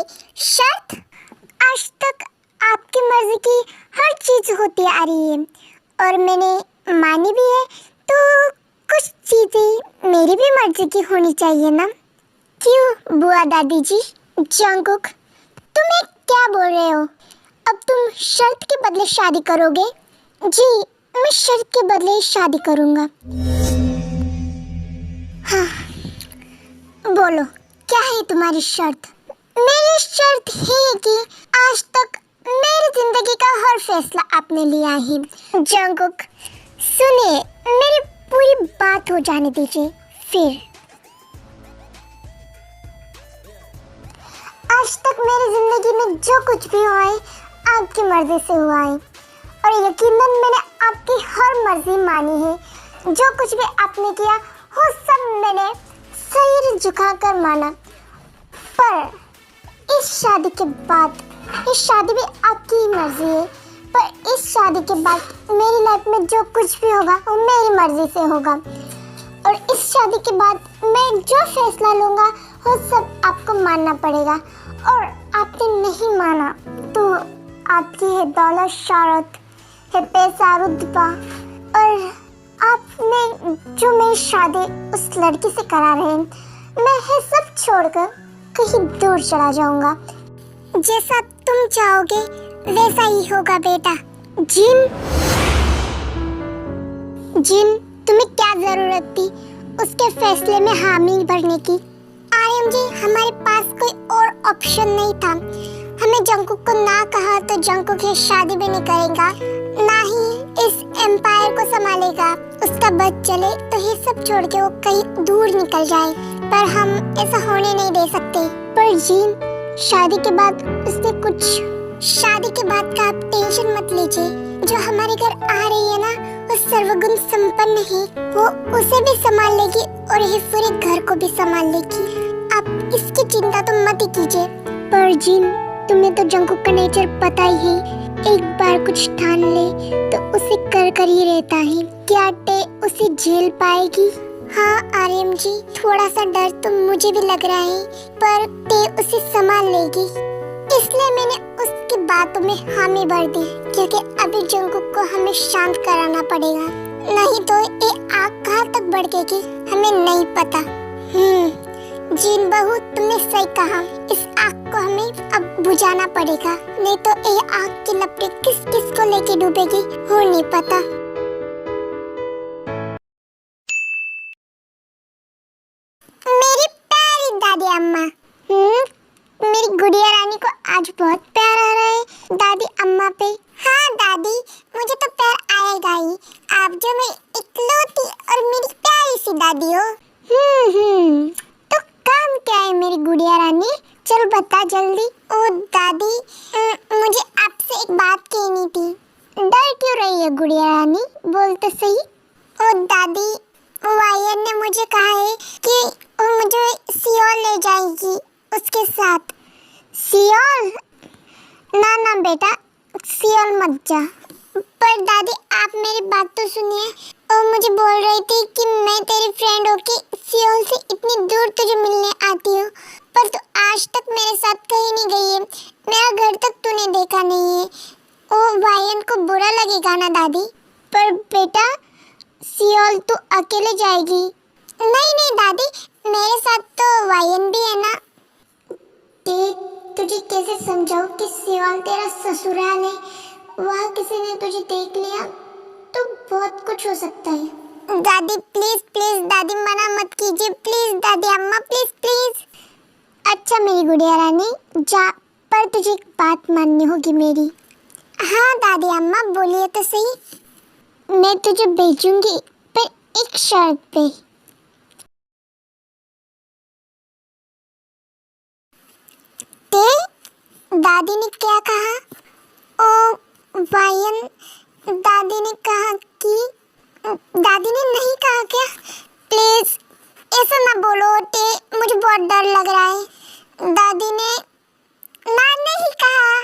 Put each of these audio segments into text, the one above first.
शर्त? आज तक आपकी मर्जी की हर चीज होती आ रही है और मैंने मानी भी है, तो कुछ चीजें मेरी भी मर्जी की होनी चाहिए ना। क्यों बुआ दादी जी? जंगकुक, तुम ये क्या बोल रहे हो? अब तुम शर्त के बदले शादी करोगे? जी, मैं शर्त के बदले शादी करूंगा। हाँ, बोलो क्या है तुम्हारी शर्त? मेरी शर्त है कि आज तक मेरी जिंदगी का हर फैसला आपने लिया है। जंगकुक, सुनिए, मेरी पूरी बात हो जाने दीजिए फिर। आज तक मेरी जिंदगी में जो कुछ भी हुआ है आपकी मर्जी से हुआ है और यकीनन मैंने आपकी हर मर्जी मानी है। जो कुछ भी आपने किया वो सब मैंने सिर झुकाकर माना। पर इस शादी के बाद, इस शादी भी आपकी ही मर्जी है, पर इस शादी के बाद मेरी लाइफ में जो कुछ भी होगा वो मेरी मर्जी से होगा और इस शादी के बाद मैं जो फैसला लूँगा वो सब आपको मानना पड़ेगा। और आपने नहीं माना तो आपकी है दौलत शौहरत, है पैसा रुतबा, और आपने जो मेरी शादी उस लड़की से करा रहे हैं, मैं ये सब छोड़कर कहीं दूर चला जाऊंगा। जैसा तुम चाहोगे वैसा ही होगा बेटा। जिन, तुम्हें क्या जरूरत थी उसके फैसले में हामी भरने की? आर्यन जी, हमारे पास कोई और ऑप्शन नहीं था। हमें जंगकुक को ना कहा तो जंगकुक ये शादी भी नहीं करेगा, ना ही इस एम्पायर को संभालेगा। उसका बस चले तो ये सब छोड़ के वो कहीं दूर निकल जाए, पर हम ऐसा होने नहीं दे सकते। पर जीन, शादी के बाद उसने कुछ, शादी के बाद का आप टेंशन मत लीजिए। जो हमारे घर आ रही है ना, वो सर्वगुण संपन्न है, वो उसे भी संभाल लेगी और ये पूरे घर को भी संभाल लेगी। आप इसकी चिंता तो मत ही कीजिए। पर जीन, तुम्हें तो जंगकुक का नेचर पता ही है, एक बार कुछ ठान ले तो उसे कर ही रहता है। क्या टे उसे झेल पाएगी? हाँ आर्यन जी, थोड़ा सा डर तो मुझे भी लग रहा है, पर टे उसे संभाल लेगी। इसलिए मैंने उसकी बातों में हामी भर दी, क्योंकि अभी जंगकुक को हमें शांत कराना पड़ेगा, नहीं तो ये आग कहाँ तक भड़केगी हमें नहीं पता। जीन बहू, तुमने सही कहा, इस आग को हमें अब बुझाना पड़ेगा, नहीं तो ये आग की लपटें किस किस को लेके डूबेगी हो नहीं पता। मेरी प्यारी दादी अम्मा, मेरी गुड़िया रानी को आज बहुत प्यार आ रहा है दादी अम्मा पे। हाँ दादी, मुझे तो प्यार आएगा ही, आप जो मेरी इकलौती और मेरी प्यारी सी दादी हो। तो काम क्या है मेरी गुड़िया रानी? चल बता जल्दी। ओ दादी, मुझे आपसे एक बात कहनी थी। डर क्यों रही है गुड़िया रानी, बोल तो सही। ओ दादी, वायन ने मुझे कहा है कि वो मुझे सियोल ले जाएगी उसके साथ। सियोल? ना ना बेटा, सियोल मत जा। पर दादी आप मेरी बात तो सुनिए। और मुझे बोल रही थी कि मैं तेरी फ्रेंड होके सियोल से इतनी दूर तुझे मिलने आती हूँ, पर तू आज तक मेरे साथ कहीं नहीं गई है, मेरा घर तक तूने देखा नहीं है। ओ वायन को बुरा लगेगा ना दादी? पर बेटा, सियोल तू अकेले जाएगी? नहीं नहीं दादी, मेरे साथ तो वायन भी है ना। तुझे कैसे समझाऊं कि सियोल तेरा ससुराल है, वहाँ किसी ने तुझे देख लिया तो बहुत कुछ हो सकता है। दादी प्लीज प्लीज, दादी मना मत कीजिए प्लीज, दादी अम्मा प्लीज प्लीज। अच्छा मेरी गुड़िया रानी, जा, पर तुझे एक बात माननी होगी मेरी। हाँ दादी अम्मा, बोलिए तो सही। मैं तुझे भेजूंगी, पर एक शर्त पे। दादी ने क्या कहा? ओ वायन, दादी ने कहा कि, दादी ने नहीं कहा क्या? प्लीज ऐसा ना बोलो टे, मुझे बहुत डर लग रहा है। दादी ने ना नहीं कहा।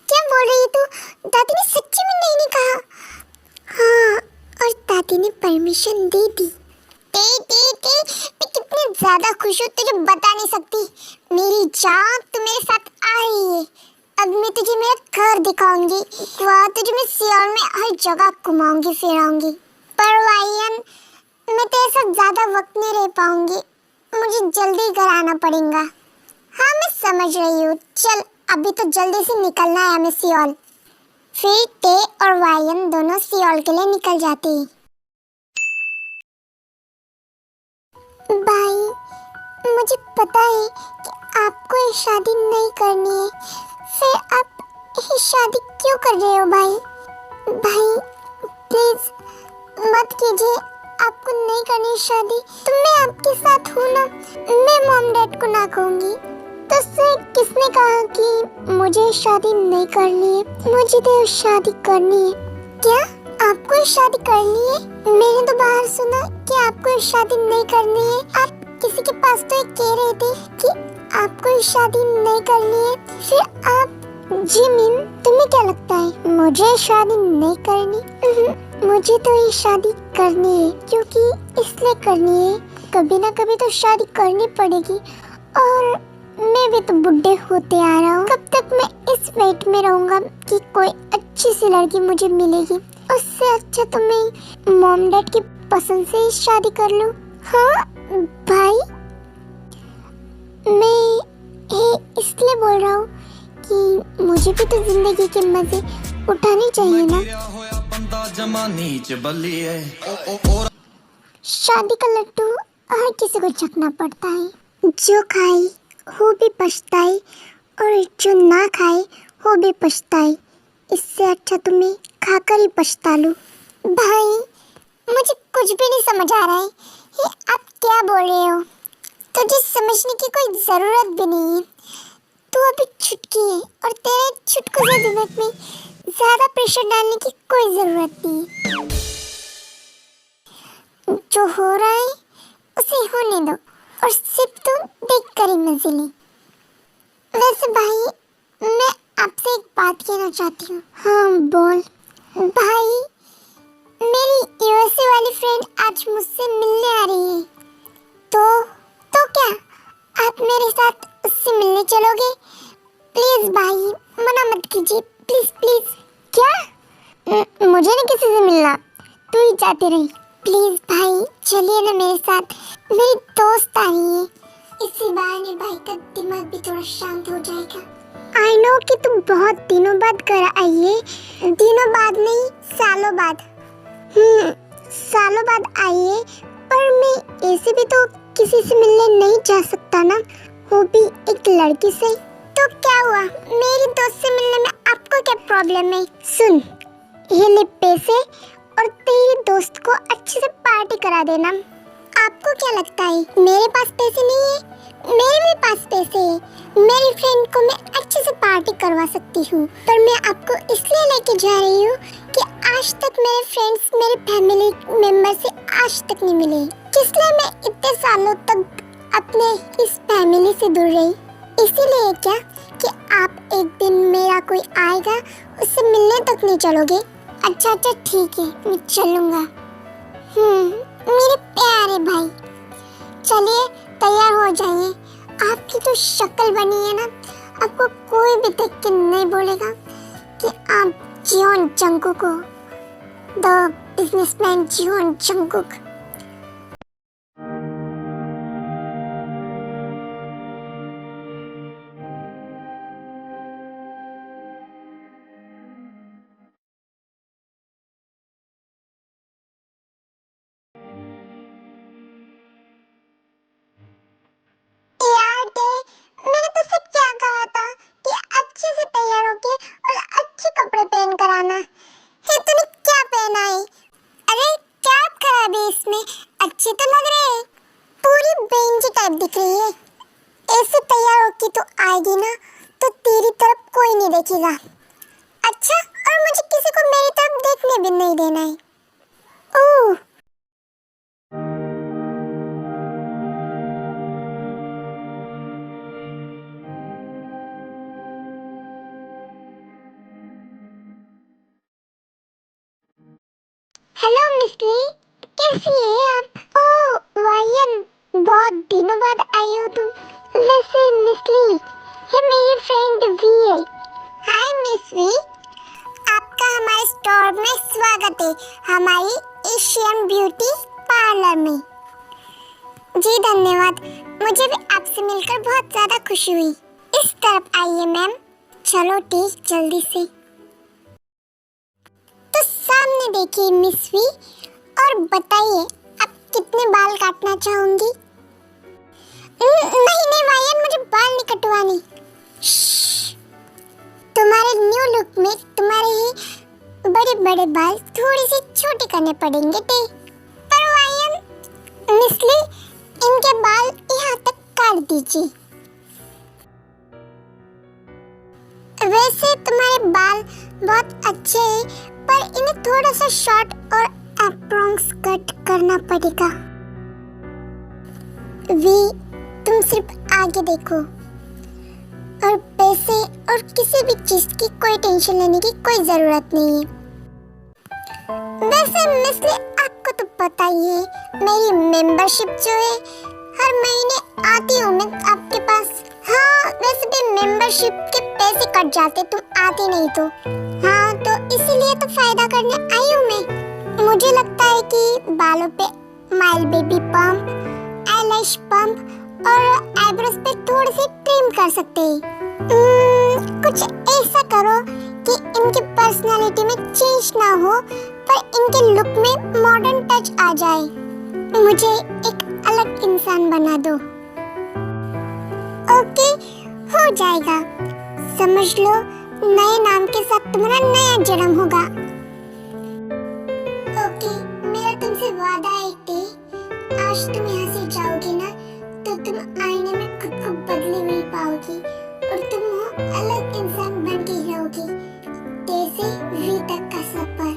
क्या बोल रही है तू? दादी ने सच्ची में नहीं कहा? हाँ, और दादी ने परमिशन दे दी। टे टे टे, मैं कितनी ज्यादा खुश हूँ तुझे बता नहीं सकती। मेरी जहाँ तू मेरे साथ आ रही है, अब मैं तुझे मेरा घर दिखाऊंगी। वहाँ तुझे मैं सियोल में हर जगह घुमाऊंगी फिराऊंगी। पर वायन, मैं तेरे साथ ज्यादा वक्त नहीं रह पाऊंगी, मुझे जल्दी घर आना पड़ेगा। हाँ मैं समझ रही हूँ, चल अभी तो जल्दी से निकलना है हमें सियोल। फिर टे और वायन दोनों सियोल के लिए निकल जाते हैं। भाई, मुझे पता है कि आपको ये शादी नहीं करनी है, फिर आप ये शादी क्यों कर रहे हो भाई? भाई प्लीज मत कीजिए, आपको नहीं करनी शादी तो मैं आपके साथ हूँ ना, मैं मॉम डैड को ना कहूँगी। तो से किसने कहा कि मुझे शादी नहीं करनी है? मुझे तो शादी करनी है। क्या आपको शादी करनी है? मैंने तो बाहर सुना कि आपको शादी नहीं करनी है। आप किसी के पास तो कह रहे थे कि आपको शादी नहीं करनी है, फिर आप जिमिन, तुम्हें क्या लगता है मुझे शादी नहीं करनी? मुझे तो ये शादी करनी है, क्योंकि इसलिए करनी है, कभी ना कभी तो शादी करनी पड़ेगी। और मैं भी तो बुढ़े होते आ रहा हूँ, कब तक मैं इस वेट में रहूंगा कि कोई अच्छी सी लड़की मुझे मिलेगी? उससे अच्छा तो मैं मॉम डैड की पसंद से ही शादी कर लूँ। हाँ भाई, मैं ये इसलिए बोल रहा हूँ कि मुझे भी तो जिंदगी के मजे उठाने चाहिए ना। शादी का लड्डू हर किसी को चखना पड़ता है, जो खाए वो भी पछताए और जो ना खाए वो भी पछताए। इससे अच्छा तुम्हें खाकर ही पछता लूं। भाई मुझे कुछ भी नहीं समझ आ रहा है, ये आप क्या बोल रहे हो? तुझे समझने की कोई जरूरत भी नहीं है, तू अभी छुटकी है और तेरे छुटकुले दिमाग में ज्यादा प्रेशर डालने की कोई जरूरत नहीं है। जो हो रहा है उसे होने दो और सिर्फ तुम देख कर ही मजे ले। वैसे भाई, मैं आपसे एक बात कहना चाहती हूँ। हाँ बोल। भाई, मेरी यूएसए वाली फ्रेंड आज मुझसे मिलने आ रही है, तो क्या आप मेरे साथ उससे मिलने चलोगे? प्लीज भाई, मना मत कीजिए, प्लीज प्लीज। क्या? मुझे नहीं किसी से मिलना, तू ही जाती रही। प्लीज भाई चलिए ना मेरे साथ, मेरी दोस्त आ रही है, इसी बहाने भाई का दिमाग भी थोड़ा शांत हो जाएगा। आई नो कि तुम बहुत दिनों बाद घर आई है, दिनों बाद नहीं सालों बाद। सालों बाद आई है, पर मैं ऐसे भी तो किसी से मिलने नहीं जा सकता ना, वो भी एक लड़की से। तो क्या हुआ, मेरी दोस्त से मिलने में आपको क्या प्रॉब्लम है? सुन, ये ले पैसे और तेरी दोस्त को अच्छे से पार्टी करा देना। आपको क्या लगता है मेरे पास पैसे नहीं है? मेरे भी पास पैसे है, मेरी फ्रेंड को मैं अच्छे से पार्टी करवा सकती हूँ, पर मैं आपको इसलिए लेके जा रही हूँ कि आज तक मेरे फ्रेंड्स मेरे फैमिली मेंबर से आज तक नहीं मिले, इसलिए मैं इतने सालों तक अपने इस फैमिली से दूर रही। इसीलिए क्या कि आप एक दिन मेरा कोई आएगा उससे मिलने तक नहीं चलोगे? अच्छा ठीक है, मैं चलूँगा। मेरे प्यारे भाई, चलिए तैयार हो जाइए। आपकी जो शक्ल बनी है ना, आपको कोई भी देख के नहीं बोलेगा कि आप जियोन जंगकुक हो, द बिजनेसमैन जियोन जंगकुक। यार डे, मैंने तो सिर्फ क्या कहा था कि अच्छे से तैयार होके और अच्छे कपड़े पहन कर आना। ये तूने क्या पहना है? अरे क्या खराब है इसमें? अच्छे तो लग रहे हैं, पूरी बेंजी टाइप दिख रही है। ऐसे तैयार होके तो आएगी ना तो तेरी तरफ कोई नहीं देखेगा। अच्छा, और मुझे किसी को मेरी तरफ देखने भी नहीं देना है। ओह, हेलो मिस्टी, कैसी है आप? ओह वायन, बहुत दिनों बाद आई हो तुम। वैसे मिस ली, ये मेरी फ्रेंड वी है। हाय मिस वी, आपका हमारे स्टोर में स्वागत है, हमारी एशियन ब्यूटी पार्लर में। जी धन्यवाद, मुझे भी आपसे मिलकर बहुत ज़्यादा खुशी हुई। इस तरफ आइए मैम। चलो ठीक, जल्दी से। तो सामने देखिए मिस वी, और बताइए आप कितने बाल काटना चाहोगी? नहीं नहीं वायन, मुझे बाल नहीं कटवाने। तुम्हारे न्यू लुक में तुम्हारे ही बड़े बड़े बाल थोड़ी सी छोटे करने पड़ेंगे टे। पर वायन मिसली, इनके बाल यहाँ तक काट दीजिए। वैसे तुम्हारे बाल बहुत अच्छे हैं, पर इन्हें थोड़ा सा शॉर्ट और अप्रॉक्स कट करना पड़ेगा। वी, तुम सिर्फ आगे देखो, और पैसे और किसी भी चीज की कोई टेंशन लेने की कोई जरूरत नहीं है। वैसे मिसली, आपको तो पता ही है, मेरी मेंबरशिप जो है हर महीने आती हूँ मैं आपके पास। हाँ, वैसे भी मेंबरशिप के पैसे कट जाते तुम आते नहीं तो। हाँ, तो इसीलिए तो फायदा करने आई हूँ मैं। मुझे लगता है कि बालों पे mile baby pump, eyelash pump और आईब्रोज पे थोड़ी सी ट्रिम कर सकते हैं। कुछ ऐसा करो कि इनकी पर्सनालिटी में चेंज ना हो, पर इनके लुक में मॉडर्न टच आ जाए। मुझे एक अलग इंसान बना दो। ओके, हो जाएगा। समझ लो, नए नाम के साथ तुम्हारा नया जन्म होगा। ओके, मेरा तुमसे वादा है कि आज तुम यहाँ से जाओगी ना, तो तुम आईने में खुद को बदले नहीं पाओगी, और तुम वो अलग इंसान बन के रहोगी, जैसे वी तक का सफर।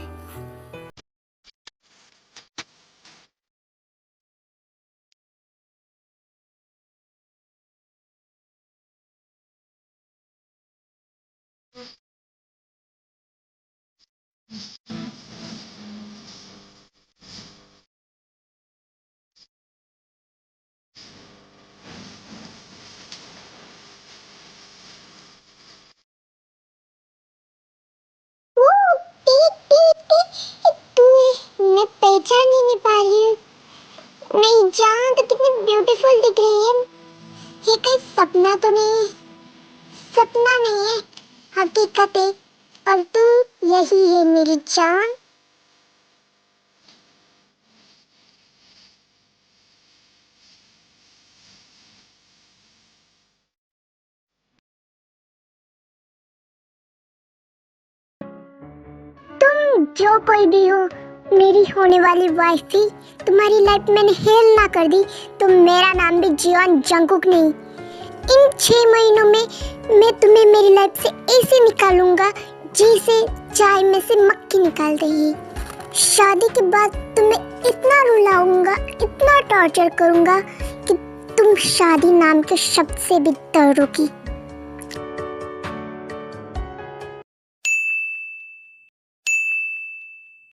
मैं पहचान ही नहीं पा रही हूँ। नहीं, जान तो कितनी ब्यूटीफुल दिख रही है। ये कहीं सपना तो नहीं है? सपना नहीं है, हकीकत है, और तू यही है मेरी जान। तुम जो कोई भी हो, मेरी होने वाली वाइफ थी, तुम्हारी लाइफ मैंने हेल ना कर दी तो मेरा नाम भी जियोन जंगकुक नहीं। इन 6 महीनों में मैं तुम्हें मेरी लाइफ से ऐसे निकालूंगा जैसे चाय में से मक्खी निकाल रही है। शादी के बाद तुम्हें इतना रुलाऊंगा, इतना टॉर्चर करूंगा कि तुम शादी नाम के शब्द से भी डरोगी।